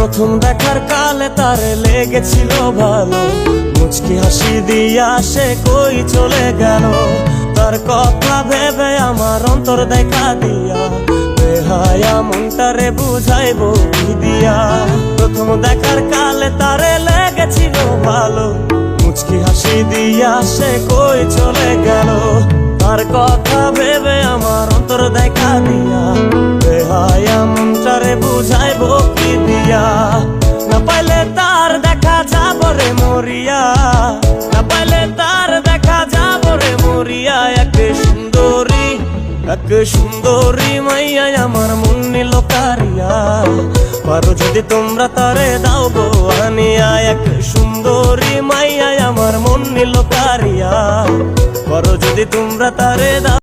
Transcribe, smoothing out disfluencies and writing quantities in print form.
প্রথম দেখার কালে তারে লেগেছিল ভালো, মুচকি হাসি দিয়া সে কই চলে গেল। তার কথা ভেবে আমার অন্তর দেখা দিয়া, বেহায়া মনটারে বুঝাইবো কি দিয়া। প্রথম দেখার কালে তারে লেগেছিল ভালো, মুচকি হাসি দিয়া সে কই চলে গেল। তার কথা ভেবে আমার অন্তর দেখা দিয়া, বেহায়া মনটারে বুঝাইবো কি দিয়া। না পাইলে তার দেখা যাব রে মরিয়া, না পাইলে তার দেখা যাব রে মরিয়া। এক সুন্দরী মাইয়া আমার মন নিল কারিয়া, পারো যদি তোমরা তারে দাও গো আনিয়া। এক সুন্দরী মাইয়া আমার মন নিল কারিয়া, পারো যদি তোমরা তারে দাও।